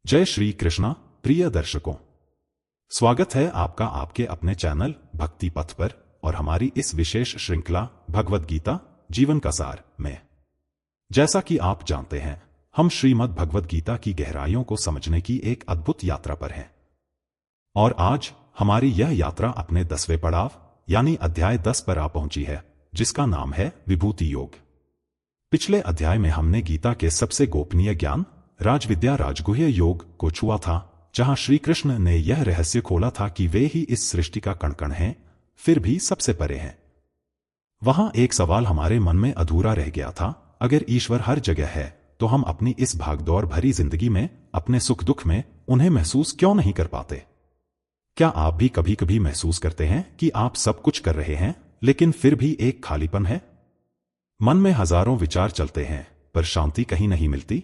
जय श्री कृष्णा प्रिय दर्शकों, स्वागत है आपका आपके अपने चैनल भक्ति पथ पर और हमारी इस विशेष श्रृंखला भगवद गीता जीवन का सार में। जैसा कि आप जानते हैं, हम श्रीमद् भगवद गीता की गहराइयों को समझने की एक अद्भुत यात्रा पर हैं। और आज हमारी यह यात्रा अपने 10वें पड़ाव यानी अध्याय 10 पर आ पहुंची है, जिसका नाम है विभूति योग। पिछले अध्याय में हमने गीता के सबसे गोपनीय ज्ञान राजविद्या राजगुह्य योग को छुआ था, जहां श्री कृष्ण ने यह रहस्य खोला था कि वे ही इस सृष्टि का कण-कण हैं, फिर भी सबसे परे हैं। वहां एक सवाल हमारे मन में अधूरा रह गया था, अगर ईश्वर हर जगह है तो हम अपनी इस भागदौड़ भरी जिंदगी में अपने सुख दुख में उन्हें महसूस क्यों नहीं कर पाते? क्या आप भी कभी कभी महसूस करते हैं कि आप सब कुछ कर रहे हैं लेकिन फिर भी एक खालीपन है? मन में हजारों विचार चलते हैं पर शांति कहीं नहीं मिलती।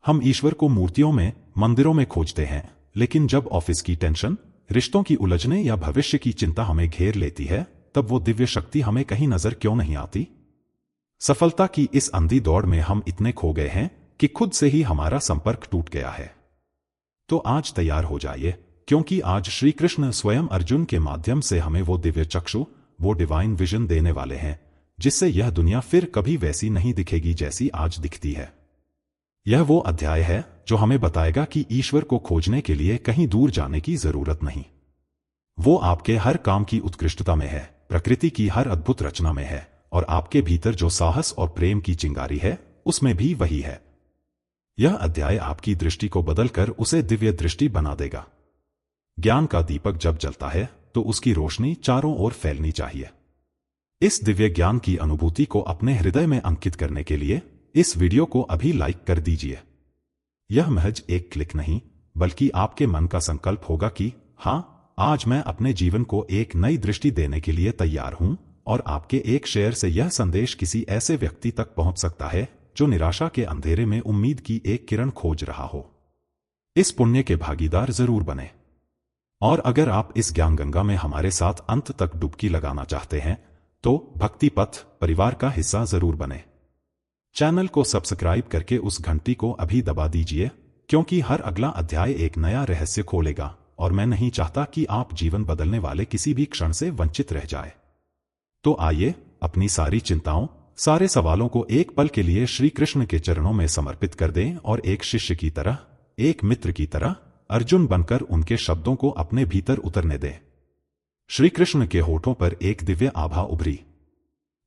हम ईश्वर को मूर्तियों में, मंदिरों में खोजते हैं, लेकिन जब ऑफिस की टेंशन, रिश्तों की उलझने या भविष्य की चिंता हमें घेर लेती है, तब वो दिव्य शक्ति हमें कहीं नजर क्यों नहीं आती? सफलता की इस अंधी दौड़ में हम इतने खो गए हैं कि खुद से ही हमारा संपर्क टूट गया है। तो आज तैयार हो जाइए, क्योंकि आज श्री कृष्ण स्वयं अर्जुन के माध्यम से हमें वो दिव्य चक्षु, वो डिवाइन विजन देने वाले हैं, जिससे यह दुनिया फिर कभी वैसी नहीं दिखेगी जैसी आज दिखती है। यह वो अध्याय है जो हमें बताएगा कि ईश्वर को खोजने के लिए कहीं दूर जाने की जरूरत नहीं। वो आपके हर काम की उत्कृष्टता में है, प्रकृति की हर अद्भुत रचना में है, और आपके भीतर जो साहस और प्रेम की चिंगारी है, उसमें भी वही है। यह अध्याय आपकी दृष्टि को बदलकर उसे दिव्य दृष्टि बना देगा। ज्ञान का दीपक जब जलता है तो उसकी रोशनी चारों ओर फैलनी चाहिए। इस दिव्य ज्ञान की अनुभूति को अपने हृदय में अंकित करने के लिए इस वीडियो को अभी लाइक कर दीजिए। यह महज एक क्लिक नहीं, बल्कि आपके मन का संकल्प होगा कि हाँ, आज मैं अपने जीवन को एक नई दृष्टि देने के लिए तैयार हूं, और आपके एक शेयर से यह संदेश किसी ऐसे व्यक्ति तक पहुंच सकता है जो निराशा के अंधेरे में उम्मीद की एक किरण खोज रहा हो। इस पुण्य के भागीदार जरूर बने। और अगर आप इस ज्ञान गंगा में हमारे साथ अंत तक डुबकी लगाना चाहते हैं, तो भक्ति पथ परिवार का हिस्सा जरूर बने। चैनल को सब्सक्राइब करके उस घंटी को अभी दबा दीजिए, क्योंकि हर अगला अध्याय एक नया रहस्य खोलेगा, और मैं नहीं चाहता कि आप जीवन बदलने वाले किसी भी क्षण से वंचित रह जाए। तो आइए अपनी सारी चिंताओं, सारे सवालों को एक पल के लिए श्री कृष्ण के चरणों में समर्पित कर दें और एक शिष्य की तरह, एक मित्र की तरह अर्जुन बनकर उनके शब्दों को अपने भीतर उतरने दें। श्री कृष्ण के होठों पर एक दिव्य आभा उभरी।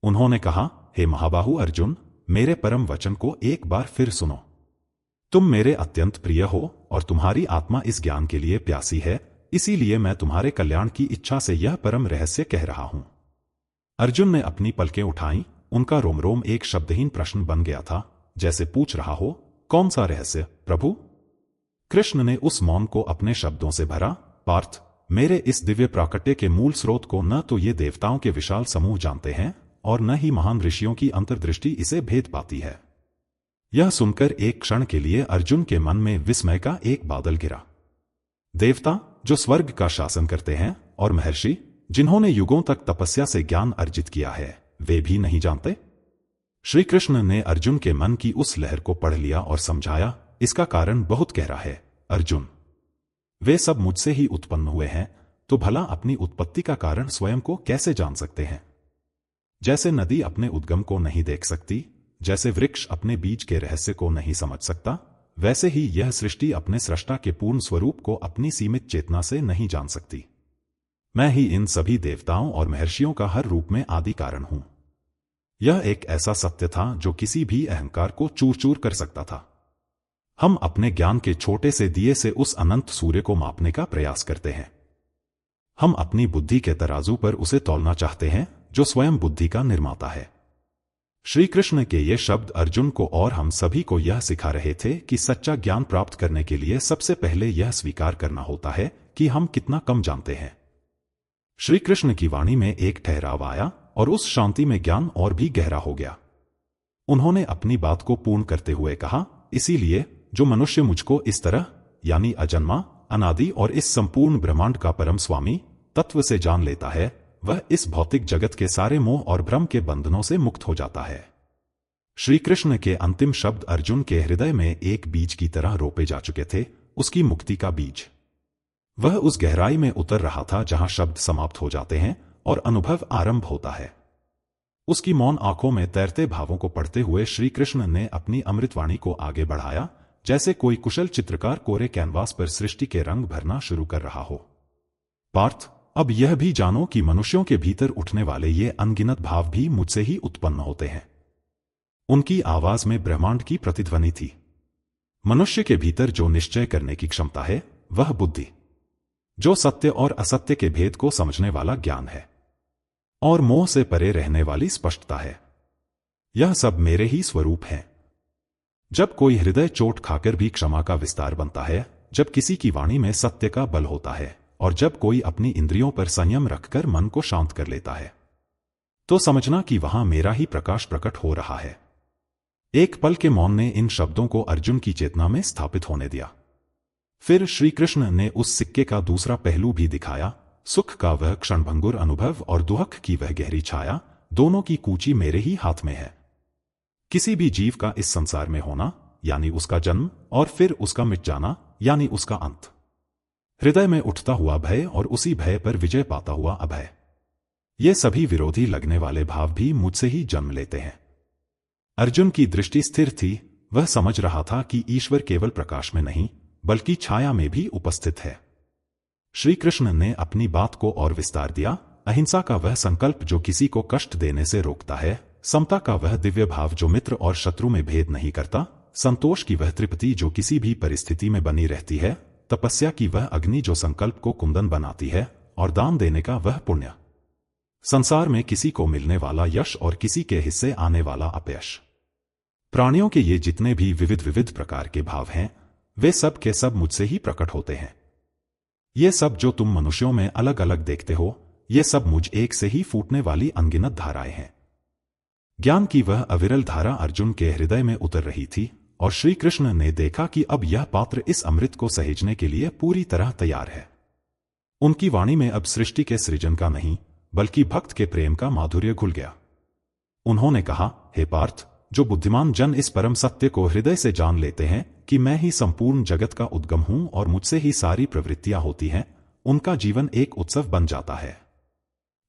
उन्होंने कहा, हे महाबाहु अर्जुन, मेरे परम वचन को एक बार फिर सुनो। तुम मेरे अत्यंत प्रिय हो और तुम्हारी आत्मा इस ज्ञान के लिए प्यासी है, इसीलिए मैं तुम्हारे कल्याण की इच्छा से यह परम रहस्य कह रहा हूं। अर्जुन ने अपनी पलकें उठाईं, उनका रोम रोम एक शब्दहीन प्रश्न बन गया था, जैसे पूछ रहा हो, कौन सा रहस्य प्रभु? कृष्ण ने उस मौन को अपने शब्दों से भरा, पार्थ, मेरे इस दिव्य प्राकट्य के मूल स्रोत को न तो ये देवताओं के विशाल समूह जानते हैं और न ही महान ऋषियों की अंतर्दृष्टि इसे भेद पाती है। यह सुनकर एक क्षण के लिए अर्जुन के मन में विस्मय का एक बादल गिरा। देवता, जो स्वर्ग का शासन करते हैं, और महर्षि, जिन्होंने युगों तक तपस्या से ज्ञान अर्जित किया है, वे भी नहीं जानते? श्री कृष्ण ने अर्जुन के मन की उस लहर को पढ़ लिया और समझाया, इसका कारण बहुत गहरा है अर्जुन। वे सब मुझसे ही उत्पन्न हुए हैं, तो भला अपनी उत्पत्ति का कारण स्वयं को कैसे जान सकते हैं? जैसे नदी अपने उद्गम को नहीं देख सकती, जैसे वृक्ष अपने बीज के रहस्य को नहीं समझ सकता, वैसे ही यह सृष्टि अपने सृष्टा के पूर्ण स्वरूप को अपनी सीमित चेतना से नहीं जान सकती। मैं ही इन सभी देवताओं और महर्षियों का हर रूप में आदि कारण हूं। यह एक ऐसा सत्य था जो किसी भी अहंकार को चूर चूर कर सकता था। हम अपने ज्ञान के छोटे से दिए से उस अनंत सूर्य को मापने का प्रयास करते हैं। हम अपनी बुद्धि के तराजू पर उसे तौलना चाहते हैं, जो स्वयं बुद्धि का निर्माता है। श्री कृष्ण के ये शब्द अर्जुन को और हम सभी को यह सिखा रहे थे कि सच्चा ज्ञान प्राप्त करने के लिए सबसे पहले यह स्वीकार करना होता है कि हम कितना कम जानते हैं। श्री कृष्ण की वाणी में एक ठहराव आया और उस शांति में ज्ञान और भी गहरा हो गया। उन्होंने अपनी बात को पूर्ण करते हुए कहा, इसीलिए जो मनुष्य मुझको इस तरह, यानी अजन्मा, अनादि और इस संपूर्ण ब्रह्मांड का परम स्वामी तत्व से जान लेता है, वह इस भौतिक जगत के सारे मोह और भ्रम के बंधनों से मुक्त हो जाता है। श्री कृष्ण के अंतिम शब्द अर्जुन के हृदय में एक बीज की तरह रोपे जा चुके थे, उसकी मुक्ति का बीज। वह उस गहराई में उतर रहा था जहां शब्द समाप्त हो जाते हैं और अनुभव आरंभ होता है। उसकी मौन आंखों में तैरते भावों को पढ़ते हुए श्री कृष्ण ने अपनी अमृतवाणी को आगे बढ़ाया, जैसे कोई कुशल चित्रकार कोरे कैनवास पर सृष्टि के रंग भरना शुरू कर रहा हो। पार्थ, अब यह भी जानो कि मनुष्यों के भीतर उठने वाले ये अनगिनत भाव भी मुझसे ही उत्पन्न होते हैं। उनकी आवाज में ब्रह्मांड की प्रतिध्वनि थी। मनुष्य के भीतर जो निश्चय करने की क्षमता है, वह बुद्धि, जो सत्य और असत्य के भेद को समझने वाला ज्ञान है, और मोह से परे रहने वाली स्पष्टता है, यह सब मेरे ही स्वरूप हैं। जब कोई हृदय चोट खाकर भी क्षमा का विस्तार बनता है, जब किसी की वाणी में सत्य का बल होता है, और जब कोई अपनी इंद्रियों पर संयम रखकर मन को शांत कर लेता है, तो समझना कि वहां मेरा ही प्रकाश प्रकट हो रहा है। एक पल के मौन ने इन शब्दों को अर्जुन की चेतना में स्थापित होने दिया। फिर श्री कृष्ण ने उस सिक्के का दूसरा पहलू भी दिखाया। सुख का वह क्षणभंगुर अनुभव और दुख की वह गहरी छाया, दोनों की कूची मेरे ही हाथ में है। किसी भी जीव का इस संसार में होना, यानी उसका जन्म, और फिर उसका मिट जाना, यानी उसका अंत। हृदय में उठता हुआ भय और उसी भय पर विजय पाता हुआ अभय, ये सभी विरोधी लगने वाले भाव भी मुझसे ही जन्म लेते हैं। अर्जुन की दृष्टि स्थिर थी। वह समझ रहा था कि ईश्वर केवल प्रकाश में नहीं, बल्कि छाया में भी उपस्थित है। श्री कृष्ण ने अपनी बात को और विस्तार दिया। अहिंसा का वह संकल्प जो किसी को कष्ट देने से रोकता है, समता का वह दिव्य भाव जो मित्र और शत्रु में भेद नहीं करता, संतोष की वह तृप्ति जो किसी भी परिस्थिति में बनी रहती है, तपस्या की वह अग्नि जो संकल्प को कुंदन बनाती है, और दान देने का वह पुण्य, संसार में किसी को मिलने वाला यश और किसी के हिस्से आने वाला अपयश। प्राणियों के ये जितने भी विविध विविध प्रकार के भाव हैं, वे सब के सब मुझसे ही प्रकट होते हैं। ये सब जो तुम मनुष्यों में अलग अलग देखते हो, ये सब मुझ एक से ही फूटने वाली अनगिनत धाराएं हैं। ज्ञान की वह अविरल धारा अर्जुन के हृदय में उतर रही थी, और श्री कृष्ण ने देखा कि अब यह पात्र इस अमृत को सहेजने के लिए पूरी तरह तैयार है। उनकी वाणी में अब सृष्टि के सृजन का नहीं, बल्कि भक्त के प्रेम का माधुर्य घुल गया। उन्होंने कहा, हे पार्थ, जो बुद्धिमान जन इस परम सत्य को हृदय से जान लेते हैं कि मैं ही संपूर्ण जगत का उद्गम हूं और मुझसे ही सारी प्रवृत्तियां होती हैं, उनका जीवन एक उत्सव बन जाता है।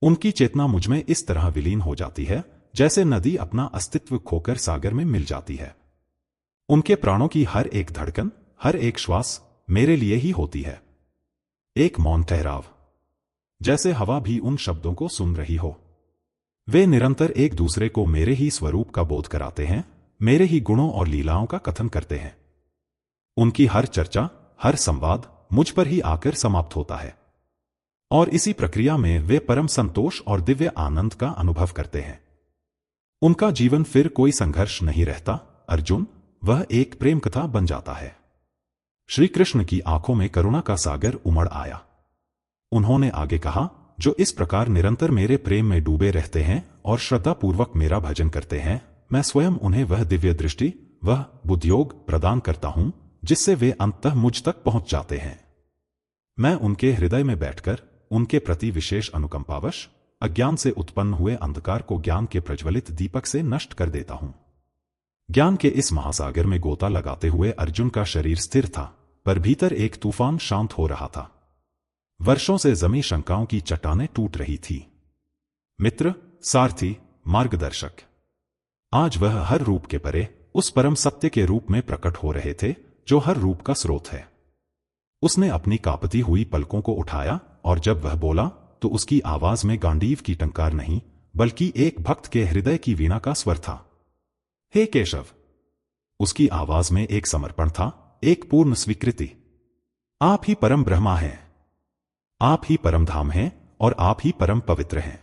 उनकी चेतना मुझमें इस तरह विलीन हो जाती है जैसे नदी अपना अस्तित्व खोकर सागर में मिल जाती है। उनके प्राणों की हर एक धड़कन, हर एक श्वास मेरे लिए ही होती है। एक मौन ठहराव, जैसे हवा भी उन शब्दों को सुन रही हो। वे निरंतर एक दूसरे को मेरे ही स्वरूप का बोध कराते हैं, मेरे ही गुणों और लीलाओं का कथन करते हैं। उनकी हर चर्चा, हर संवाद मुझ पर ही आकर समाप्त होता है, और इसी प्रक्रिया में वे परम संतोष और दिव्य आनंद का अनुभव करते हैं। उनका जीवन फिर कोई संघर्ष नहीं रहता अर्जुन, वह एक प्रेम कथा बन जाता है। श्री कृष्ण की आंखों में करुणा का सागर उमड़ आया। उन्होंने आगे कहा, जो इस प्रकार निरंतर मेरे प्रेम में डूबे रहते हैं और श्रद्धापूर्वक मेरा भजन करते हैं, मैं स्वयं उन्हें वह दिव्य दृष्टि, वह बुद्धियोग प्रदान करता हूं जिससे वे अंततः मुझ तक पहुंच जाते हैं। मैं उनके हृदय में बैठकर उनके प्रति विशेष अनुकंपावश अज्ञान से उत्पन्न हुए अंधकार को ज्ञान के प्रज्वलित दीपक से नष्ट कर देता हूं। ज्ञान के इस महासागर में गोता लगाते हुए अर्जुन का शरीर स्थिर था, पर भीतर एक तूफान शांत हो रहा था। वर्षों से जमी शंकाओं की चट्टानें टूट रही थी। मित्र, सारथी, मार्गदर्शक, आज वह हर रूप के परे उस परम सत्य के रूप में प्रकट हो रहे थे जो हर रूप का स्रोत है। उसने अपनी कांपती हुई पलकों को उठाया, और जब वह बोला तो उसकी आवाज में गांडीव की टंकार नहीं, बल्कि एक भक्त के हृदय की वीणा का स्वर था। हे केशव! उसकी आवाज में एक समर्पण था, एक पूर्ण स्वीकृति। आप ही परम ब्रह्मा हैं, आप ही परम धाम हैं, और आप ही परम पवित्र हैं।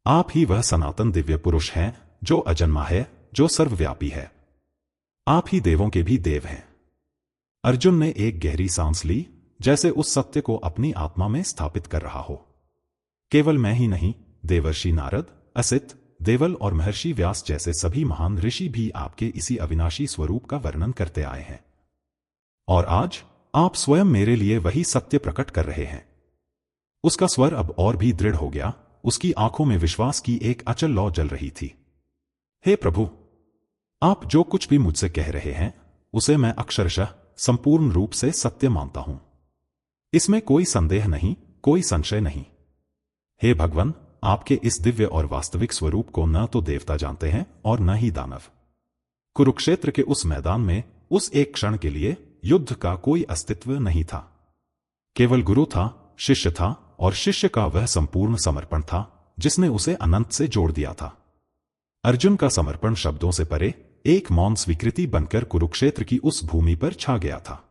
आप ही वह सनातन दिव्य पुरुष हैं जो अजन्मा है, जो सर्वव्यापी है। आप ही देवों के भी देव हैं। अर्जुन ने एक गहरी सांस ली, जैसे उस सत्य को अपनी आत्मा में स्थापित कर रहा हो। केवल मैं ही नहीं, देवर्षि नारद, असित, देवल और महर्षि व्यास जैसे सभी महान ऋषि भी आपके इसी अविनाशी स्वरूप का वर्णन करते आए हैं। और आज आप स्वयं मेरे लिए वही सत्य प्रकट कर रहे हैं। उसका स्वर अब और भी दृढ़ हो गया, उसकी आंखों में विश्वास की एक अचल लौ जल रही थी। हे प्रभु, आप जो कुछ भी मुझसे कह रहे हैं, उसे मैं अक्षरशः संपूर्ण रूप से सत्य मानता हूं। इसमें कोई संदेह नहीं, कोई संशय नहीं। हे भगवान, आपके इस दिव्य और वास्तविक स्वरूप को न तो देवता जानते हैं और न ही दानव। कुरुक्षेत्र के उस मैदान में उस एक क्षण के लिए युद्ध का कोई अस्तित्व नहीं था। केवल गुरु था, शिष्य था, और शिष्य का वह संपूर्ण समर्पण था जिसने उसे अनंत से जोड़ दिया था। अर्जुन का समर्पण शब्दों से परे एक मौन स्वीकृति बनकर कुरुक्षेत्र की उस भूमि पर छा गया था।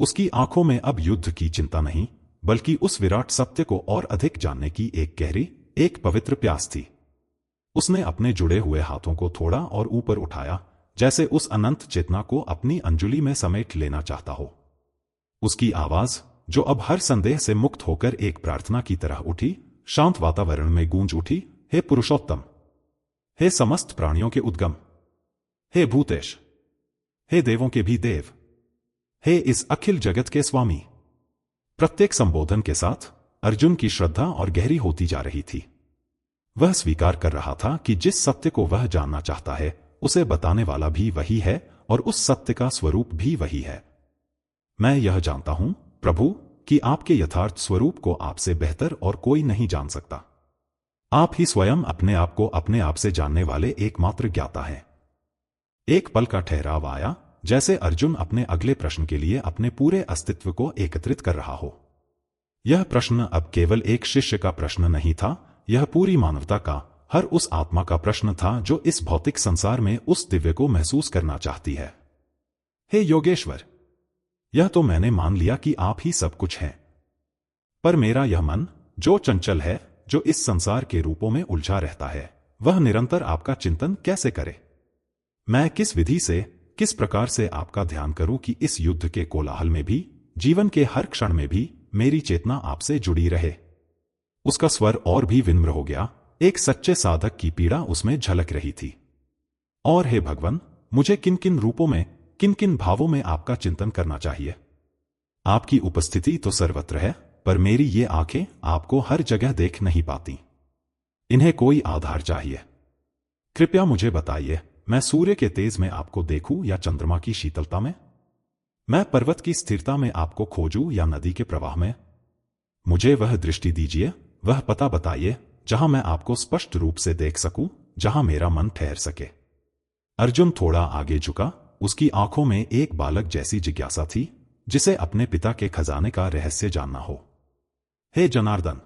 उसकी आंखों में अब युद्ध की चिंता नहीं, बल्कि उस विराट सत्य को और अधिक जानने की एक गहरी, एक पवित्र प्यास थी। उसने अपने जुड़े हुए हाथों को थोड़ा और ऊपर उठाया, जैसे उस अनंत चेतना को अपनी अंजुलि में समेट लेना चाहता हो। उसकी आवाज, जो अब हर संदेह से मुक्त होकर एक प्रार्थना की तरह उठी, शांत वातावरण में गूंज उठी। हे पुरुषोत्तम, हे समस्त प्राणियों के उद्गम, हे भूतेश, हे देवों के भी देव, हे इस अखिल जगत के स्वामी। प्रत्येक संबोधन के साथ अर्जुन की श्रद्धा और गहरी होती जा रही थी। वह स्वीकार कर रहा था कि जिस सत्य को वह जानना चाहता है, उसे बताने वाला भी वही है और उस सत्य का स्वरूप भी वही है। मैं यह जानता हूं, प्रभु, कि आपके यथार्थ स्वरूप को आपसे बेहतर और कोई नहीं जान सकता। आप ही स्वयं अपने आप से जानने वाले एकमात्र ज्ञाता हैं। एक पल का ठहराव आया, जैसे अर्जुन अपने अगले प्रश्न के लिए अपने पूरे अस्तित्व को एकत्रित कर रहा हो। यह प्रश्न अब केवल एक शिष्य का प्रश्न नहीं था, यह पूरी मानवता का, हर उस आत्मा का प्रश्न था जो इस भौतिक संसार में उस दिव्य को महसूस करना चाहती है। हे योगेश्वर, यह तो मैंने मान लिया कि आप ही सब कुछ हैं, पर मेरा यह मन, जो चंचल है, जो इस संसार के रूपों में उलझा रहता है, वह निरंतर आपका चिंतन कैसे करे? मैं किस विधि से, किस प्रकार से आपका ध्यान करूं कि इस युद्ध के कोलाहल में भी, जीवन के हर क्षण में भी मेरी चेतना आपसे जुड़ी रहे? उसका स्वर और भी विनम्र हो गया, एक सच्चे साधक की पीड़ा उसमें झलक रही थी। और हे भगवान, मुझे किन किन रूपों में, किन किन भावों में आपका चिंतन करना चाहिए? आपकी उपस्थिति तो सर्वत्र है, पर मेरी ये आंखें आपको हर जगह देख नहीं पाती। इन्हें कोई आधार चाहिए। कृपया मुझे बताइए, मैं सूर्य के तेज में आपको देखूं या चंद्रमा की शीतलता में? मैं पर्वत की स्थिरता में आपको खोजूं या नदी के प्रवाह में? मुझे वह दृष्टि दीजिए, वह पता बताइए, जहां मैं आपको स्पष्ट रूप से देख सकूं, जहां मेरा मन ठहर सके। अर्जुन थोड़ा आगे झुका, उसकी आंखों में एक बालक जैसी जिज्ञासा थी, जिसे अपने पिता के खजाने का रहस्य जानना हो। हे जनार्दन,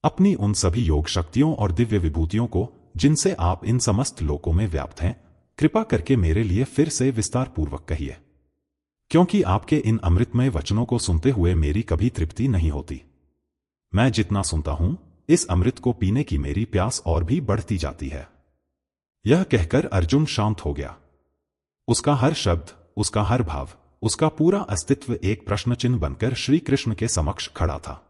अपनी उन सभी योग शक्तियों और दिव्य विभूतियों को, जिनसे आप इन समस्त लोकों में व्याप्त हैं, कृपा करके मेरे लिए फिर से विस्तार पूर्वक कहिए, क्योंकि आपके इन अमृतमय वचनों को सुनते हुए मेरी कभी तृप्ति नहीं होती। मैं जितना सुनता हूं, इस अमृत को पीने की मेरी प्यास और भी बढ़ती जाती है। यह कहकर अर्जुन शांत हो गया। उसका हर शब्द, उसका हर भाव, उसका पूरा अस्तित्व एक प्रश्न चिन्ह बनकर श्री कृष्ण के समक्ष खड़ा था।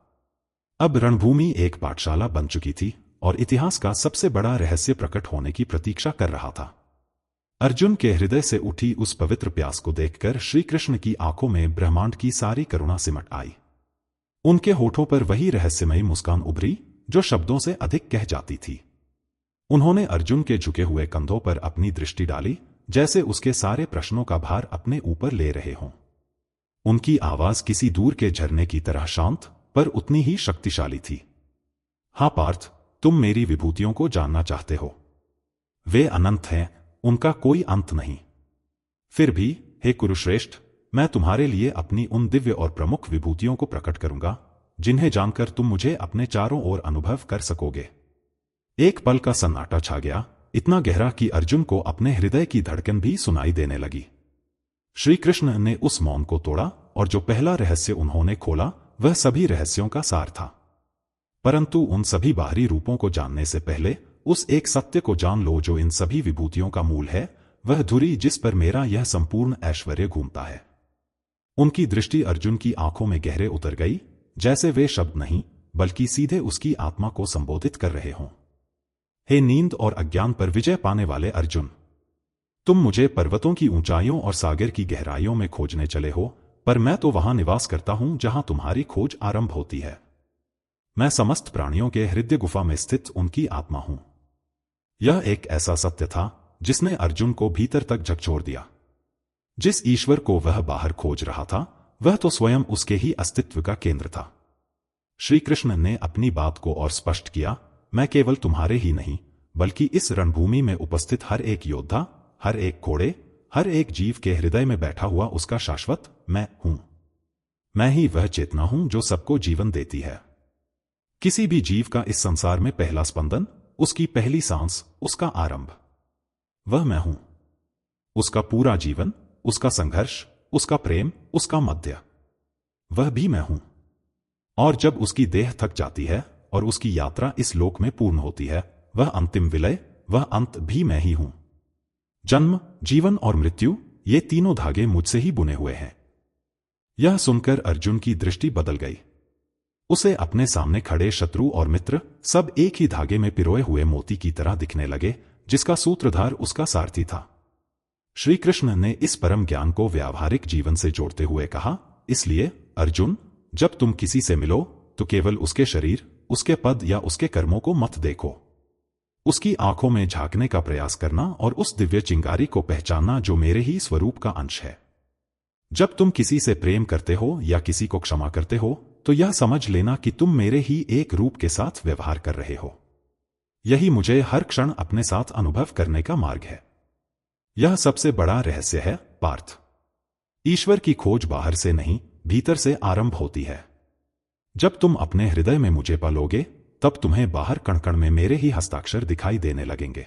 अब रणभूमि एक पाठशाला बन चुकी थी और इतिहास का सबसे बड़ा रहस्य प्रकट होने की प्रतीक्षा कर रहा था। अर्जुन के हृदय से उठी उस पवित्र प्यास को देखकर श्री कृष्ण की आंखों में ब्रह्मांड की सारी करुणा सिमट आई। उनके होठों पर वही रहस्यमयी मुस्कान उभरी जो शब्दों से अधिक कह जाती थी। उन्होंने अर्जुन के झुके हुए कंधों पर अपनी दृष्टि डाली, जैसे उसके सारे प्रश्नों का भार अपने ऊपर ले रहे हों। उनकी आवाज किसी दूर के झरने की तरह शांत, पर उतनी ही शक्तिशाली थी। हाँ पार्थ, तुम मेरी विभूतियों को जानना चाहते हो। वे अनंत हैं, उनका कोई अंत नहीं। फिर भी, हे कुरुश्रेष्ठ, मैं तुम्हारे लिए अपनी उन दिव्य और प्रमुख विभूतियों को प्रकट करूंगा, जिन्हें जानकर तुम मुझे अपने चारों ओर अनुभव कर सकोगे। एक पल का सन्नाटा छा गया, इतना गहरा कि अर्जुन को अपने हृदय की धड़कन भी सुनाई देने लगी। श्री कृष्ण ने उस मौन को तोड़ा, और जो पहला रहस्य उन्होंने खोला, वह सभी रहस्यों का सार था। परंतु उन सभी बाहरी रूपों को जानने से पहले उस एक सत्य को जान लो जो इन सभी विभूतियों का मूल है, वह धुरी जिस पर मेरा यह संपूर्ण ऐश्वर्य घूमता है। उनकी दृष्टि अर्जुन की आंखों में गहरे उतर गई, जैसे वे शब्द नहीं, बल्कि सीधे उसकी आत्मा को संबोधित कर रहे हों। हे नींद और अज्ञान पर विजय पाने वाले अर्जुन, तुम मुझे पर्वतों की ऊंचाइयों और सागर की गहराइयों में खोजने चले हो, पर मैं तो वहां निवास करता हूं जहां तुम्हारी खोज आरंभ होती है। मैं समस्त प्राणियों के हृदय गुफा में स्थित उनकी आत्मा हूं। यह एक ऐसा सत्य था जिसने अर्जुन को भीतर तक झकझोर दिया। जिस ईश्वर को वह बाहर खोज रहा था वह तो स्वयं उसके ही अस्तित्व का केंद्र था। श्री कृष्ण ने अपनी बात को और स्पष्ट किया, मैं केवल तुम्हारे ही नहीं बल्कि इस रणभूमि में उपस्थित हर एक योद्धा, हर एक घोड़े, हर एक जीव के हृदय में बैठा हुआ उसका शाश्वत मैं हूं। मैं ही वह चेतना हूं जो सबको जीवन देती है। किसी भी जीव का इस संसार में पहला स्पंदन, उसकी पहली सांस, उसका आरंभ, वह मैं हूं। उसका पूरा जीवन, उसका संघर्ष, उसका प्रेम, उसका मध्य, वह भी मैं हूं। और जब उसकी देह थक जाती है और उसकी यात्रा इस लोक में पूर्ण होती है, वह अंतिम विलय, वह अंत भी मैं ही हूं। जन्म, जीवन और मृत्यु, ये तीनों धागे मुझसे ही बुने हुए हैं। यह सुनकर अर्जुन की दृष्टि बदल गई। उसे अपने सामने खड़े शत्रु और मित्र सब एक ही धागे में पिरोए हुए मोती की तरह दिखने लगे, जिसका सूत्रधार उसका सारथी था। श्री कृष्ण ने इस परम ज्ञान को व्यावहारिक जीवन से जोड़ते हुए कहा, इसलिए अर्जुन, जब तुम किसी से मिलो तो केवल उसके शरीर, उसके पद या उसके कर्मों को मत देखो। उसकी आंखों में झांकने का प्रयास करना और उस दिव्य चिंगारी को पहचानना जो मेरे ही स्वरूप का अंश है। जब तुम किसी से प्रेम करते हो या किसी को क्षमा करते हो तो यह समझ लेना कि तुम मेरे ही एक रूप के साथ व्यवहार कर रहे हो। यही मुझे हर क्षण अपने साथ अनुभव करने का मार्ग है। यह सबसे बड़ा रहस्य है पार्थ। ईश्वर की खोज बाहर से नहीं, भीतर से आरंभ होती है। जब तुम अपने हृदय में मुझे पालोगे तब तुम्हें बाहर कण कण में मेरे ही हस्ताक्षर दिखाई देने लगेंगे।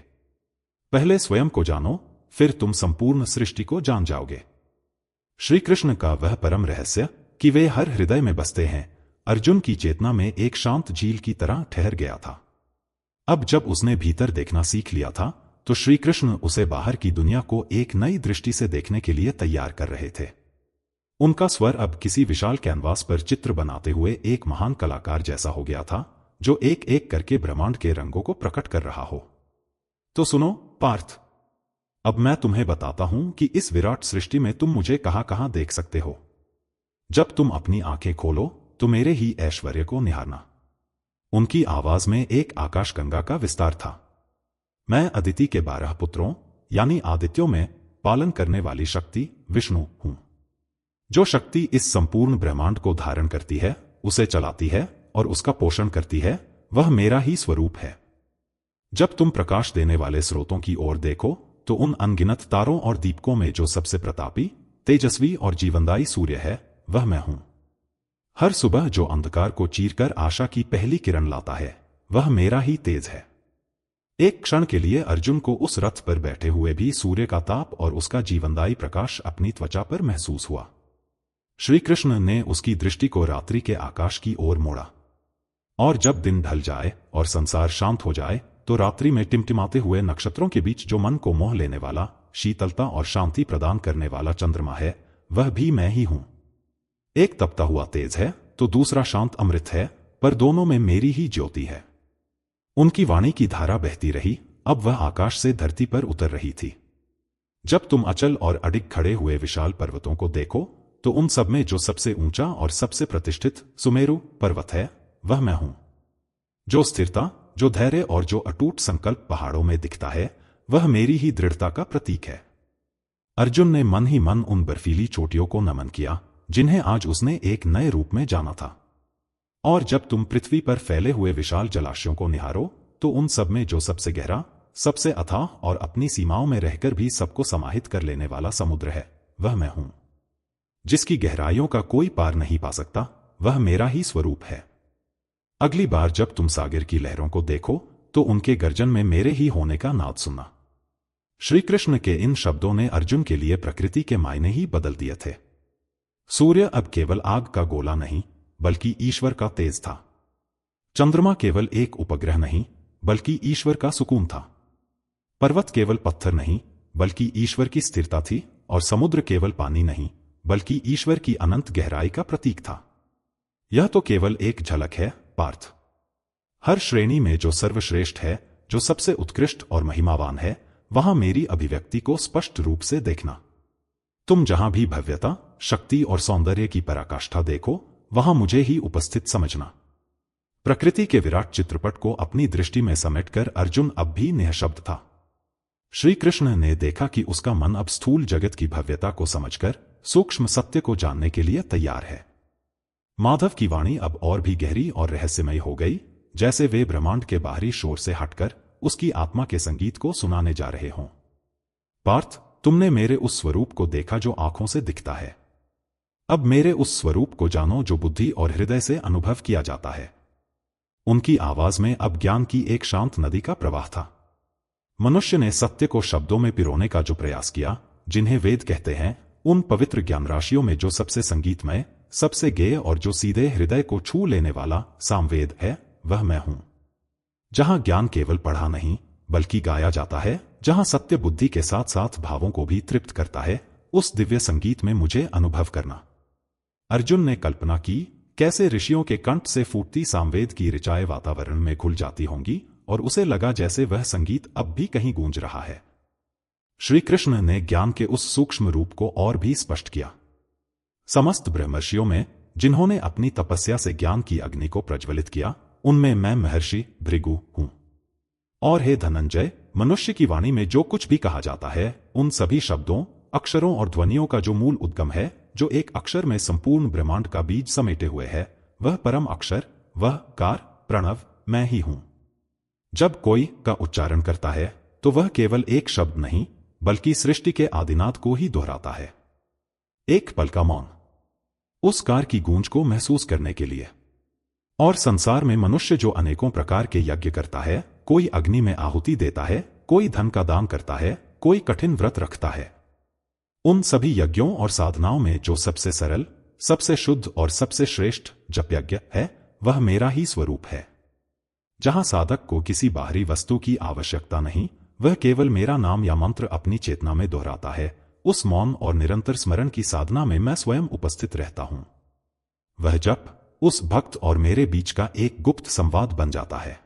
पहले स्वयं को जानो, फिर तुम संपूर्ण सृष्टि को जान जाओगे। श्री कृष्ण का वह परम रहस्य कि वे हर हृदय में बसते हैं, अर्जुन की चेतना में एक शांत झील की तरह ठहर गया था। अब जब उसने भीतर देखना सीख लिया था तो श्री कृष्ण उसे बाहर की दुनिया को एक नई दृष्टि से देखने के लिए तैयार कर रहे थे। उनका स्वर अब किसी विशाल कैनवास पर चित्र बनाते हुए एक महान कलाकार जैसा हो गया था, जो एक एक करके ब्रह्मांड के रंगों को प्रकट कर रहा हो। तो सुनो पार्थ, अब मैं तुम्हें बताता हूं कि इस विराट सृष्टि में तुम मुझे कहां कहां देख सकते हो। जब तुम अपनी आंखें खोलो तो मेरे ही ऐश्वर्य को निहारना। उनकी आवाज में एक आकाशगंगा का विस्तार था। मैं अदिति के 12 पुत्रों यानी आदित्यों में पालन करने वाली शक्ति विष्णु हूं। जो शक्ति इस संपूर्ण ब्रह्मांड को धारण करती है, उसे चलाती है और उसका पोषण करती है, वह मेरा ही स्वरूप है। जब तुम प्रकाश देने वाले स्रोतों की ओर देखो तो उन अनगिनत तारों और दीपकों में जो सबसे प्रतापी, तेजस्वी और जीवनदायी सूर्य है, वह मैं हूं। हर सुबह जो अंधकार को चीरकर आशा की पहली किरण लाता है, वह मेरा ही तेज है। एक क्षण के लिए अर्जुन को उस रथ पर बैठे हुए भी सूर्य का ताप और उसका जीवनदायी प्रकाश अपनी त्वचा पर महसूस हुआ। श्री कृष्ण ने उसकी दृष्टि को रात्रि के आकाश की ओर मोड़ा। और जब दिन ढल जाए और संसार शांत हो जाए तो रात्रि में टिमटिमाते हुए नक्षत्रों के बीच जो मन को मोह लेने वाला, शीतलता और शांति प्रदान करने वाला चंद्रमा है, वह भी मैं ही हूं। एक तपता हुआ तेज है तो दूसरा शांत अमृत है, पर दोनों में मेरी ही ज्योति है। उनकी वाणी की धारा बहती रही, अब वह आकाश से धरती पर उतर रही थी। जब तुम अचल और अडिग खड़े हुए विशाल पर्वतों को देखो तो उन सब में जो सबसे ऊंचा और सबसे प्रतिष्ठित सुमेरु पर्वत है, वह मैं हूं। जो स्थिरता, जो धैर्य और जो अटूट संकल्प पहाड़ों में दिखता है, वह मेरी ही दृढ़ता का प्रतीक है। अर्जुन ने मन ही मन उन बर्फीली चोटियों को नमन किया जिन्हें आज उसने एक नए रूप में जाना था। और जब तुम पृथ्वी पर फैले हुए विशाल जलाशयों को निहारो तो उन सब में जो सबसे गहरा, सबसे अथाह और अपनी सीमाओं में रहकर भी सबको समाहित कर लेने वाला समुद्र है, वह मैं हूं। जिसकी गहराइयों का कोई पार नहीं पा सकता, वह मेरा ही स्वरूप है। अगली बार जब तुम सागर की लहरों को देखो तो उनके गर्जन में मेरे ही होने का नाद सुनना। श्री कृष्ण के इन शब्दों ने अर्जुन के लिए प्रकृति के मायने ही बदल दिए थे। सूर्य अब केवल आग का गोला नहीं बल्कि ईश्वर का तेज था। चंद्रमा केवल एक उपग्रह नहीं बल्कि ईश्वर का सुकून था। पर्वत केवल पत्थर नहीं बल्कि ईश्वर की स्थिरता थी, और समुद्र केवल पानी नहीं बल्कि ईश्वर की अनंत गहराई का प्रतीक था। यह तो केवल एक झलक है पार्थ। हर श्रेणी में जो सर्वश्रेष्ठ है, जो सबसे उत्कृष्ट और महिमावान है, वहां मेरी अभिव्यक्ति को स्पष्ट रूप से देखना। तुम जहां भी भव्यता, शक्ति और सौंदर्य की पराकाष्ठा देखो, वहां मुझे ही उपस्थित समझना। प्रकृति के विराट चित्रपट को अपनी दृष्टि में समेटकर अर्जुन अब भी निःशब्द था। श्री कृष्ण ने देखा कि उसका मन अब स्थूल जगत की भव्यता को समझकर सूक्ष्म सत्य को जानने के लिए तैयार है। माधव की वाणी अब और भी गहरी और रहस्यमयी हो गई, जैसे वे ब्रह्मांड के बाहरी शोर से हटकर उसकी आत्मा के संगीत को सुनाने जा रहे हों। पार्थ, तुमने मेरे उस स्वरूप को देखा जो आंखों से दिखता है। अब मेरे उस स्वरूप को जानो जो बुद्धि और हृदय से अनुभव किया जाता है। उनकी आवाज में अब ज्ञान की एक शांत नदी का प्रवाह था। मनुष्य ने सत्य को शब्दों में पिरोने का जो प्रयास किया, जिन्हें वेद कहते हैं, उन पवित्र ज्ञान राशियों में जो सबसे संगीतमय, सबसे गेय और जो सीधे हृदय को छू लेने वाला सामवेद है, वह मैं हूं। जहां ज्ञान केवल पढ़ा नहीं बल्कि गाया जाता है, जहां सत्य बुद्धि के साथ साथ भावों को भी तृप्त करता है, उस दिव्य संगीत में मुझे अनुभव करना। अर्जुन ने कल्पना की कैसे ऋषियों के कंठ से फूटती सामवेद की ऋचाएं वातावरण में घुल जाती होंगी, और उसे लगा जैसे वह संगीत अब भी कहीं गूंज रहा है। श्री कृष्ण ने ज्ञान के उस सूक्ष्म रूप को और भी स्पष्ट किया। समस्त ब्रह्मर्षियों में जिन्होंने अपनी तपस्या से ज्ञान की अग्नि को प्रज्वलित किया, उनमें मैं महर्षि भृगु हूं। और हे धनंजय, मनुष्य की वाणी में जो कुछ भी कहा जाता है, उन सभी शब्दों, अक्षरों और ध्वनियों का जो मूल उद्गम है, जो एक अक्षर में संपूर्ण ब्रह्मांड का बीज समेटे हुए है, वह परम अक्षर, वह कार प्रणव मैं ही हूं। जब कोई का उच्चारण करता है तो वह केवल एक शब्द नहीं बल्कि सृष्टि के आदिनाद को ही दोहराता है। एक पल का मौन उस कार की गूंज को महसूस करने के लिए। और संसार में मनुष्य जो अनेकों प्रकार के यज्ञ करता है, कोई अग्नि में आहुति देता है, कोई धन का दान करता है, कोई कठिन व्रत रखता है, उन सभी यज्ञों और साधनाओं में जो सबसे सरल, सबसे शुद्ध और सबसे श्रेष्ठ जप यज्ञ है, वह मेरा ही स्वरूप है। जहां साधक को किसी बाहरी वस्तु की आवश्यकता नहीं, वह केवल मेरा नाम या मंत्र अपनी चेतना में दोहराता है, उस मौन और निरंतर स्मरण की साधना में मैं स्वयं उपस्थित रहता हूं। वह जप उस भक्त और मेरे बीच का एक गुप्त संवाद बन जाता है।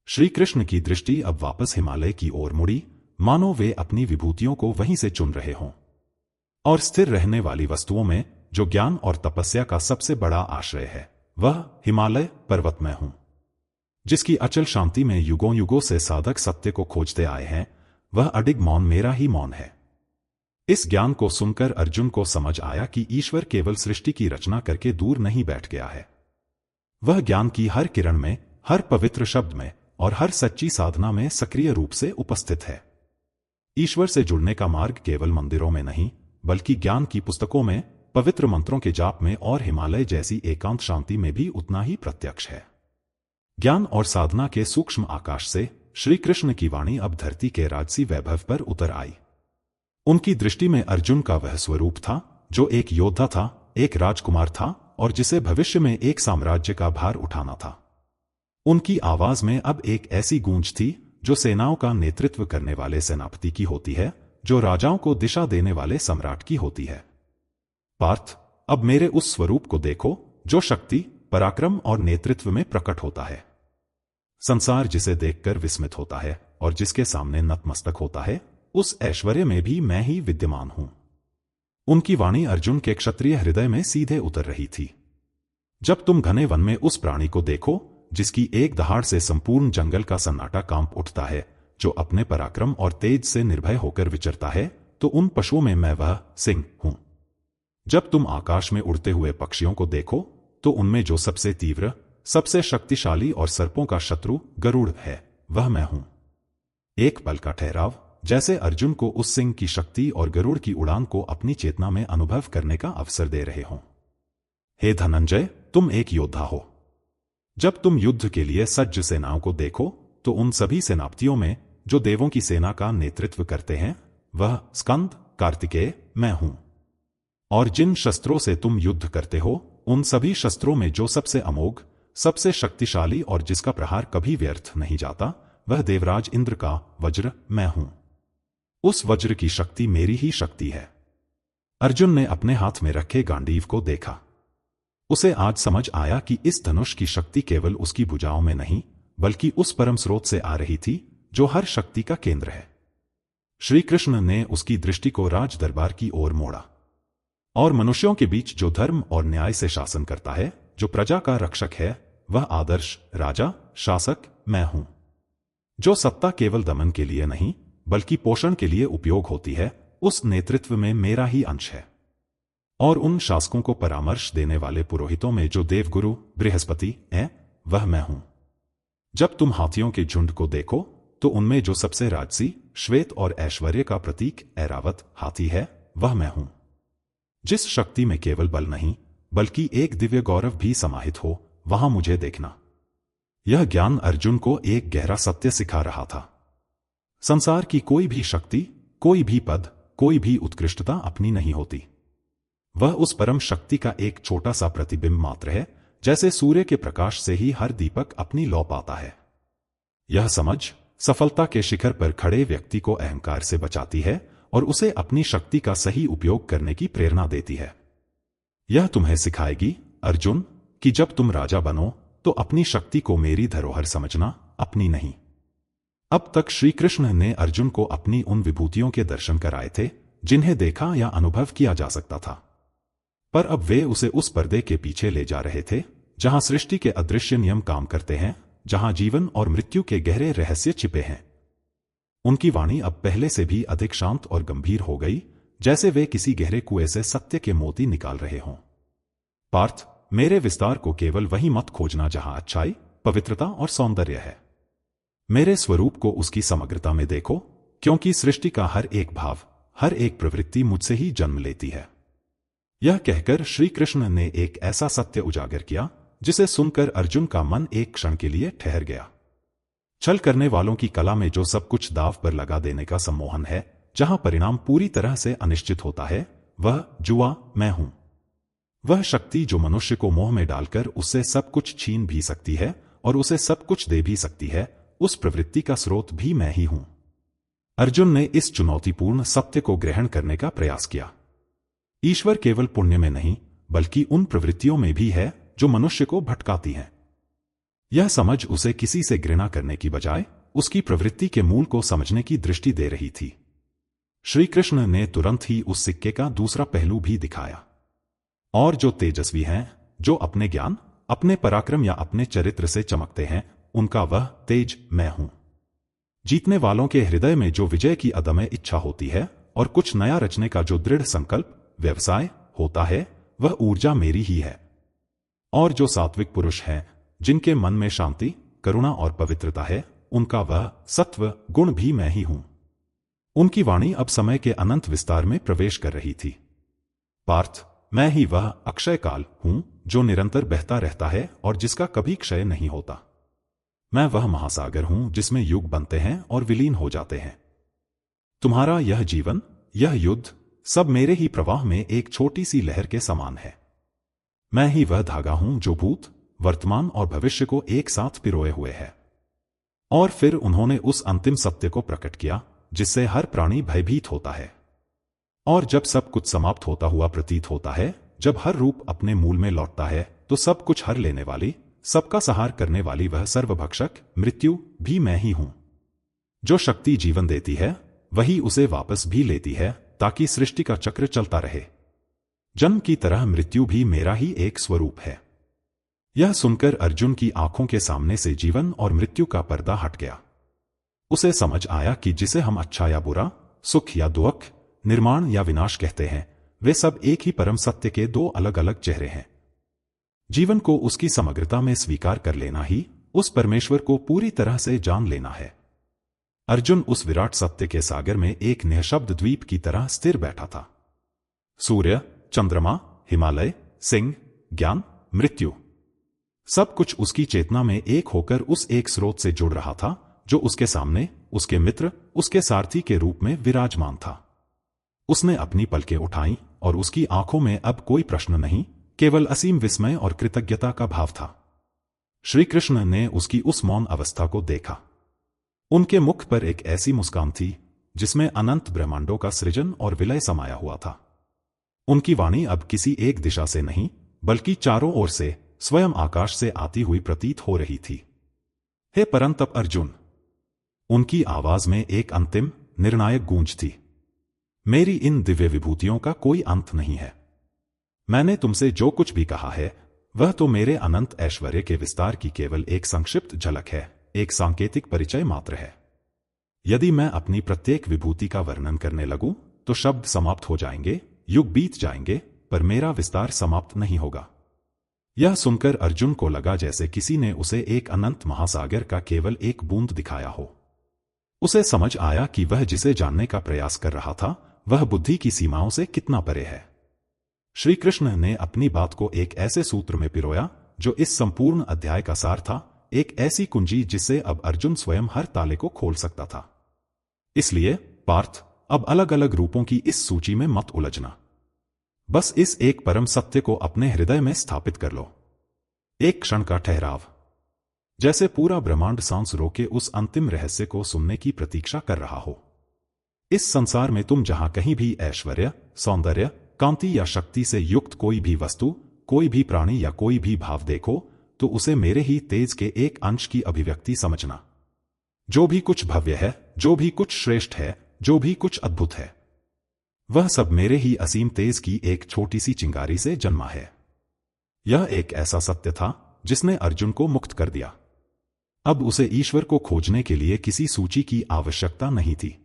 श्री कृष्ण की दृष्टि अब वापस हिमालय की ओर मुड़ी, मानो वे अपनी विभूतियों को वहीं से चुन रहे हों। और स्थिर रहने वाली वस्तुओं में जो ज्ञान और तपस्या का सबसे बड़ा आश्रय है, वह हिमालय पर्वत में हूं। जिसकी अचल शांति में युगों युगों से साधक सत्य को खोजते आए हैं, वह अडिग मौन मेरा ही मौन है। इस ज्ञान को सुनकर अर्जुन को समझ आया कि ईश्वर केवल सृष्टि की रचना करके दूर नहीं बैठ गया है। वह ज्ञान की हर किरण में, हर पवित्र शब्द में और हर सच्ची साधना में सक्रिय रूप से उपस्थित है। ईश्वर से जुड़ने का मार्ग केवल मंदिरों में नहीं, बल्कि ज्ञान की पुस्तकों में, पवित्र मंत्रों के जाप में और हिमालय जैसी एकांत शांति में भी उतना ही प्रत्यक्ष है। ज्ञान और साधना के सूक्ष्म आकाश से श्री कृष्ण की वाणी अब धरती के राजसी वैभव पर उतर आई। उनकी दृष्टि में अर्जुन का वह स्वरूप था जो एक योद्धा था, एक राजकुमार था और जिसे भविष्य में एक साम्राज्य का भार उठाना था। उनकी आवाज में अब एक ऐसी गूंज थी जो सेनाओं का नेतृत्व करने वाले सेनापति की होती है, जो राजाओं को दिशा देने वाले सम्राट की होती है। पार्थ, अब मेरे उस स्वरूप को देखो जो शक्ति, पराक्रम और नेतृत्व में प्रकट होता है। संसार जिसे देखकर विस्मित होता है और जिसके सामने नतमस्तक होता है, उस ऐश्वर्य में भी मैं ही विद्यमान हूं। उनकी वाणी अर्जुन के क्षत्रिय हृदय में सीधे उतर रही थी। जब तुम घने वन में उस प्राणी को देखो जिसकी एक दहाड़ से संपूर्ण जंगल का सन्नाटा कांप उठता है, जो अपने पराक्रम और तेज से निर्भय होकर विचरता है, तो उन पशुओं में मैं वह सिंह हूं। जब तुम आकाश में उड़ते हुए पक्षियों को देखो तो उनमें जो सबसे तीव्र, सबसे शक्तिशाली और सर्पों का शत्रु गरुड़ है, वह मैं हूं। एक पल का ठहराव, जैसे अर्जुन को उस सिंह की शक्ति और गरुड़ की उड़ान को अपनी चेतना में अनुभव करने का अवसर दे रहे हों। हे धनंजय, तुम एक योद्धा हो। जब तुम युद्ध के लिए सज्ज सेनाओं को देखो तो उन सभी सेनापतियों में जो देवों की सेना का नेतृत्व करते हैं, वह स्कंद, कार्तिकेय मैं हूं। और जिन शस्त्रों से तुम युद्ध करते हो, उन सभी शस्त्रों में जो सबसे अमोघ, सबसे शक्तिशाली और जिसका प्रहार कभी व्यर्थ नहीं जाता, वह देवराज इंद्र का वज्र मैं हूं। उस वज्र की शक्ति मेरी ही शक्ति है। अर्जुन ने अपने हाथ में रखे गांडीव को देखा। उसे आज समझ आया कि इस धनुष की शक्ति केवल उसकी भुजाओं में नहीं, बल्कि उस परम स्रोत से आ रही थी जो हर शक्ति का केंद्र है। श्री कृष्ण ने उसकी दृष्टि को राज दरबार की ओर मोड़ा। और मनुष्यों के बीच जो धर्म और न्याय से शासन करता है, जो प्रजा का रक्षक है, वह आदर्श राजा, शासक मैं हूं। जो सत्ता केवल दमन के लिए नहीं, बल्कि पोषण के लिए उपयोग होती है, उस नेतृत्व में मेरा ही अंश है। और उन शासकों को परामर्श देने वाले पुरोहितों में जो देवगुरु बृहस्पति हैं, वह मैं हूं। जब तुम हाथियों के झुंड को देखो तो उनमें जो सबसे राजसी, श्वेत और ऐश्वर्य का प्रतीक ऐरावत हाथी है, वह मैं हूं। जिस शक्ति में केवल बल नहीं बल्कि एक दिव्य गौरव भी समाहित हो, वहां मुझे देखना। यह ज्ञान अर्जुन को एक गहरा सत्य सिखा रहा था। संसार की कोई भी शक्ति, कोई भी पद, कोई भी उत्कृष्टता अपनी नहीं होती। वह उस परम शक्ति का एक छोटा सा प्रतिबिंब मात्र है, जैसे सूर्य के प्रकाश से ही हर दीपक अपनी लौ पाता है। यह समझ सफलता के शिखर पर खड़े व्यक्ति को अहंकार से बचाती है और उसे अपनी शक्ति का सही उपयोग करने की प्रेरणा देती है। यह तुम्हें सिखाएगी, अर्जुन, कि जब तुम राजा बनो तो अपनी शक्ति को मेरी धरोहर समझना, अपनी नहीं। अब तक श्री कृष्ण ने अर्जुन को अपनी उन विभूतियों के दर्शन कराए थे जिन्हें देखा या अनुभव किया जा सकता था, पर अब वे उसे उस पर्दे के पीछे ले जा रहे थे जहां सृष्टि के अदृश्य नियम काम करते हैं, जहां जीवन और मृत्यु के गहरे रहस्य छिपे हैं। उनकी वाणी अब पहले से भी अधिक शांत और गंभीर हो गई, जैसे वे किसी गहरे कुएं से सत्य के मोती निकाल रहे हों। पार्थ, मेरे विस्तार को केवल वहीं मत खोजना जहां अच्छाई, पवित्रता और सौंदर्य है। मेरे स्वरूप को उसकी समग्रता में देखो, क्योंकि सृष्टि का हर एक भाव, हर एक प्रवृत्ति मुझसे ही जन्म लेती है। यह कहकर श्री कृष्ण ने एक ऐसा सत्य उजागर किया जिसे सुनकर अर्जुन का मन एक क्षण के लिए ठहर गया। छल करने वालों की कला में जो सब कुछ दांव पर लगा देने का सम्मोहन है, जहां परिणाम पूरी तरह से अनिश्चित होता है, वह जुआ मैं हूं। वह शक्ति जो मनुष्य को मोह में डालकर उससे सब कुछ छीन भी सकती है और उसे सब कुछ दे भी सकती है, उस प्रवृत्ति का स्रोत भी मैं ही हूं। अर्जुन ने इस चुनौतीपूर्ण सत्य को ग्रहण करने का प्रयास किया। ईश्वर केवल पुण्य में नहीं बल्कि उन प्रवृत्तियों में भी है जो मनुष्य को भटकाती हैं। यह समझ उसे किसी से घृणा करने की बजाय उसकी प्रवृत्ति के मूल को समझने की दृष्टि दे रही थी। श्री कृष्ण ने तुरंत ही उस सिक्के का दूसरा पहलू भी दिखाया। और जो तेजस्वी हैं, जो अपने ज्ञान, अपने पराक्रम या अपने चरित्र से चमकते हैं, उनका वह तेज मैं हूं। जीतने वालों के हृदय में जो विजय की अदम्य इच्छा होती है और कुछ नया रचने का जो दृढ़ संकल्प, व्यवसाय होता है, वह ऊर्जा मेरी ही है। और जो सात्विक पुरुष हैं, जिनके मन में शांति, करुणा और पवित्रता है, उनका वह सत्व गुण भी मैं ही हूं। उनकी वाणी अब समय के अनंत विस्तार में प्रवेश कर रही थी। पार्थ, मैं ही वह अक्षय काल हूं जो निरंतर बहता रहता है और जिसका कभी क्षय नहीं होता। मैं वह महासागर हूं जिसमें युग बनते हैं और विलीन हो जाते हैं। तुम्हारा यह जीवन, यह युद्ध, सब मेरे ही प्रवाह में एक छोटी सी लहर के समान है। मैं ही वह धागा हूं जो भूत, वर्तमान और भविष्य को एक साथ पिरोए हुए है। और फिर उन्होंने उस अंतिम सत्य को प्रकट किया जिससे हर प्राणी भयभीत होता है। और जब सब कुछ समाप्त होता हुआ प्रतीत होता है, जब हर रूप अपने मूल में लौटता है, तो सब कुछ हर लेने वाली, सबका सहार करने वाली वह सर्वभक्षक मृत्यु भी मैं ही हूं। जो शक्ति जीवन देती है, वही उसे वापस भी लेती है ताकि सृष्टि का चक्र चलता रहे। जन्म की तरह मृत्यु भी मेरा ही एक स्वरूप है। यह सुनकर अर्जुन की आंखों के सामने से जीवन और मृत्यु का पर्दा हट गया। उसे समझ आया कि जिसे हम अच्छा या बुरा, सुख या दुख, निर्माण या विनाश कहते हैं, वे सब एक ही परम सत्य के दो अलग अलग चेहरे हैं। जीवन को उसकी समग्रता में स्वीकार कर लेना ही उस परमेश्वर को पूरी तरह से जान लेना है। अर्जुन उस विराट सत्य के सागर में एक निःशब्द द्वीप की तरह स्थिर बैठा था। सूर्य, चंद्रमा, हिमालय, सिंह, ज्ञान, मृत्यु, सब कुछ उसकी चेतना में एक होकर उस एक स्रोत से जुड़ रहा था जो उसके सामने, उसके मित्र, उसके सारथी के रूप में विराजमान था। उसने अपनी पलकें उठाईं और उसकी आंखों में अब कोई प्रश्न नहीं, केवल असीम विस्मय और कृतज्ञता का भाव था। श्री कृष्ण ने उसकी उस मौन अवस्था को देखा। उनके मुख पर एक ऐसी मुस्कान थी जिसमें अनंत ब्रह्मांडों का सृजन और विलय समाया हुआ था। उनकी वाणी अब किसी एक दिशा से नहीं बल्कि चारों ओर से, स्वयं आकाश से आती हुई प्रतीत हो रही थी। हे परंतप अर्जुन! उनकी आवाज में एक अंतिम, निर्णायक गूंज थी। मेरी इन दिव्य विभूतियों का कोई अंत नहीं है। मैंने तुमसे जो कुछ भी कहा है, वह तो मेरे अनंत ऐश्वर्य के विस्तार की केवल एक संक्षिप्त झलक है, एक सांकेतिक परिचय मात्र है। यदि मैं अपनी प्रत्येक विभूति का वर्णन करने लगूं तो शब्द समाप्त हो जाएंगे, युग बीत जाएंगे, पर मेरा विस्तार समाप्त नहीं होगा। यह सुनकर अर्जुन को लगा जैसे किसी ने उसे एक अनंत महासागर का केवल एक बूंद दिखाया हो। उसे समझ आया कि वह जिसे जानने का प्रयास कर रहा था वह बुद्धि की सीमाओं से कितना परे है। श्री कृष्ण ने अपनी बात को एक ऐसे सूत्र में पिरोया जो इस संपूर्ण अध्याय का सार था, एक ऐसी कुंजी जिससे अब अर्जुन स्वयं हर ताले को खोल सकता था। इसलिए पार्थ, अब अलग अलग रूपों की इस सूची में मत उलझना। बस इस एक परम सत्य को अपने हृदय में स्थापित कर लो। एक क्षण का ठहराव, जैसे पूरा ब्रह्मांड सांस रोके उस अंतिम रहस्य को सुनने की प्रतीक्षा कर रहा हो। इस संसार में तुम जहां कहीं भी ऐश्वर्य, सौंदर्य, कांति या शक्ति से युक्त कोई भी वस्तु, कोई भी प्राणी या कोई भी भाव देखो तो उसे मेरे ही तेज के एक अंश की अभिव्यक्ति समझना। जो भी कुछ भव्य है, जो भी कुछ श्रेष्ठ है, जो भी कुछ अद्भुत है, वह सब मेरे ही असीम तेज की एक छोटी सी चिंगारी से जन्मा है। यह एक ऐसा सत्य था जिसने अर्जुन को मुक्त कर दिया। अब उसे ईश्वर को खोजने के लिए किसी सूची की आवश्यकता नहीं थी।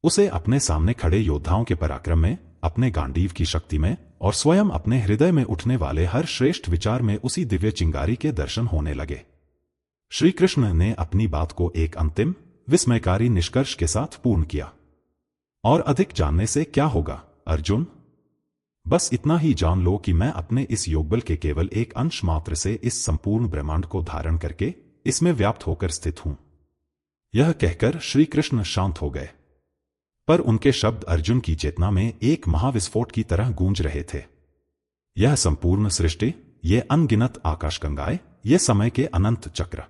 उसे अपने सामने खड़े योद्धाओं के पराक्रम में, अपने गांडीव की शक्ति में और स्वयं अपने हृदय में उठने वाले हर श्रेष्ठ विचार में उसी दिव्य चिंगारी के दर्शन होने लगे। श्री कृष्ण ने अपनी बात को एक अंतिम, विस्मयकारी निष्कर्ष के साथ पूर्ण किया। और अधिक जानने से क्या होगा अर्जुन? बस इतना ही जान लो कि मैं अपने इस योगबल के केवल एक अंश मात्र से इस संपूर्ण ब्रह्मांड को धारण करके इसमें व्याप्त होकर स्थित हूं। यह कहकर श्री कृष्ण शांत हो गए, पर उनके शब्द अर्जुन की चेतना में एक महाविस्फोट की तरह गूंज रहे थे। यह संपूर्ण सृष्टि, ये अनगिनत आकाशगंगाएं, ये समय के अनंत चक्र,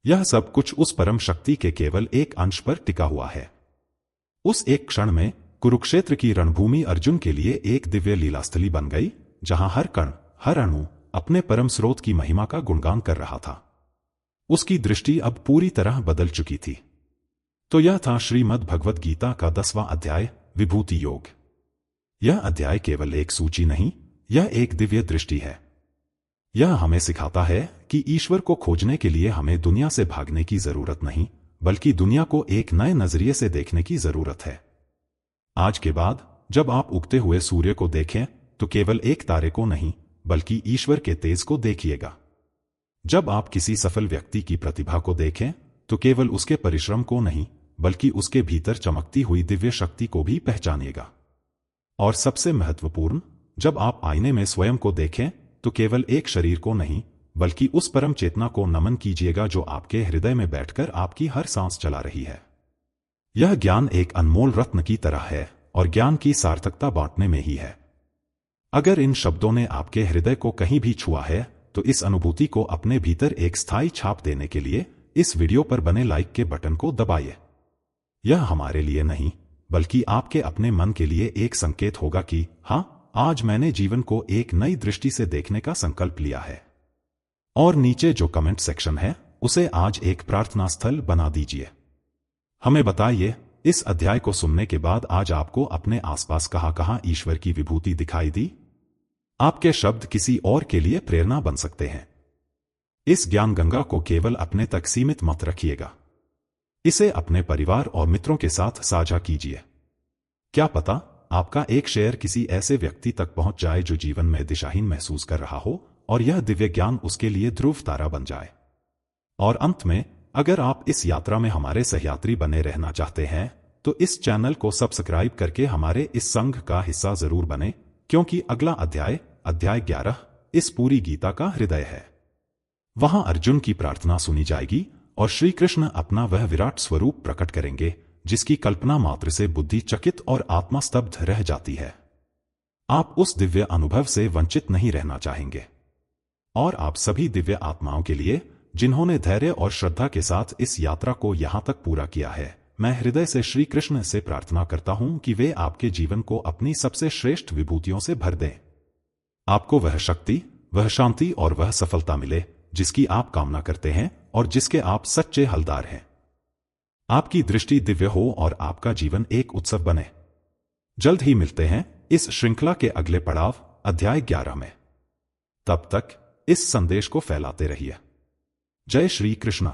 यह सब कुछ उस परम शक्ति के केवल एक अंश पर टिका हुआ है। उस एक क्षण में कुरुक्षेत्र की रणभूमि अर्जुन के लिए एक दिव्य लीलास्थली बन गई, जहां हर कण, हर अणु अपने परम स्रोत की महिमा का गुणगान कर रहा था। उसकी दृष्टि अब पूरी तरह बदल चुकी थी। तो यह था श्रीमद् भगवद गीता का 10वां अध्याय, विभूति योग। यह अध्याय केवल एक सूची नहीं, यह एक दिव्य दृष्टि है। यह हमें सिखाता है कि ईश्वर को खोजने के लिए हमें दुनिया से भागने की जरूरत नहीं, बल्कि दुनिया को एक नए नजरिए से देखने की जरूरत है। आज के बाद जब आप उगते हुए सूर्य को देखें तो केवल एक तारे को नहीं, बल्कि ईश्वर के तेज को देखिएगा। जब आप किसी सफल व्यक्ति की प्रतिभा को देखें तो केवल उसके परिश्रम को नहीं, बल्कि उसके भीतर चमकती हुई दिव्य शक्ति को भी पहचानिएगा। और सबसे महत्वपूर्ण, जब आप आईने में स्वयं को देखें तो केवल एक शरीर को नहीं, बल्कि उस परम चेतना को नमन कीजिएगा जो आपके हृदय में बैठकर आपकी हर सांस चला रही है। यह ज्ञान एक अनमोल रत्न की तरह है और ज्ञान की सार्थकता बांटने में ही है। अगर इन शब्दों ने आपके हृदय को कहीं भी छुआ है तो इस अनुभूति को अपने भीतर एक स्थायी छाप देने के लिए इस वीडियो पर बने लाइक के बटन को दबाइए। यह हमारे लिए नहीं, बल्कि आपके अपने मन के लिए एक संकेत होगा कि हाँ, आज मैंने जीवन को एक नई दृष्टि से देखने का संकल्प लिया है। और नीचे जो कमेंट सेक्शन है उसे आज एक प्रार्थना स्थल बना दीजिए। हमें बताइए, इस अध्याय को सुनने के बाद आज आपको अपने आसपास कहां ईश्वर की विभूति दिखाई दी? आपके शब्द किसी और के लिए प्रेरणा बन सकते हैं। इस ज्ञान गंगा को केवल अपने तक सीमित मत रखिएगा, इसे अपने परिवार और मित्रों के साथ साझा कीजिए। क्या पता आपका एक शेयर किसी ऐसे व्यक्ति तक पहुंच जाए जो जीवन में दिशाहीन महसूस कर रहा हो और यह दिव्य ज्ञान उसके लिए ध्रुव तारा बन जाए। और अंत में, अगर आप इस यात्रा में हमारे सहयात्री बने रहना चाहते हैं तो इस चैनल को सब्सक्राइब करके हमारे इस संघ का हिस्सा जरूर बने, क्योंकि अगला अध्याय 11 इस पूरी गीता का हृदय है। वहां अर्जुन की प्रार्थना सुनी जाएगी और श्री कृष्ण अपना वह विराट स्वरूप प्रकट करेंगे जिसकी कल्पना मात्र से बुद्धि चकित और आत्मा स्तब्ध रह जाती है। आप उस दिव्य अनुभव से वंचित नहीं रहना चाहेंगे। और आप सभी दिव्य आत्माओं के लिए जिन्होंने धैर्य और श्रद्धा के साथ इस यात्रा को यहां तक पूरा किया है, मैं हृदय से श्री कृष्ण से प्रार्थना करता हूं कि वे आपके जीवन को अपनी सबसे श्रेष्ठ विभूतियों से भर दें। आपको वह शक्ति, वह शांति और वह सफलता मिले जिसकी आप कामना करते हैं और जिसके आप सच्चे हलदार हैं। आपकी दृष्टि दिव्य हो और आपका जीवन एक उत्सव बने। जल्द ही मिलते हैं इस श्रृंखला के अगले पड़ाव, अध्याय 11 में। तब तक इस संदेश को फैलाते रहिए। जय श्री कृष्ण।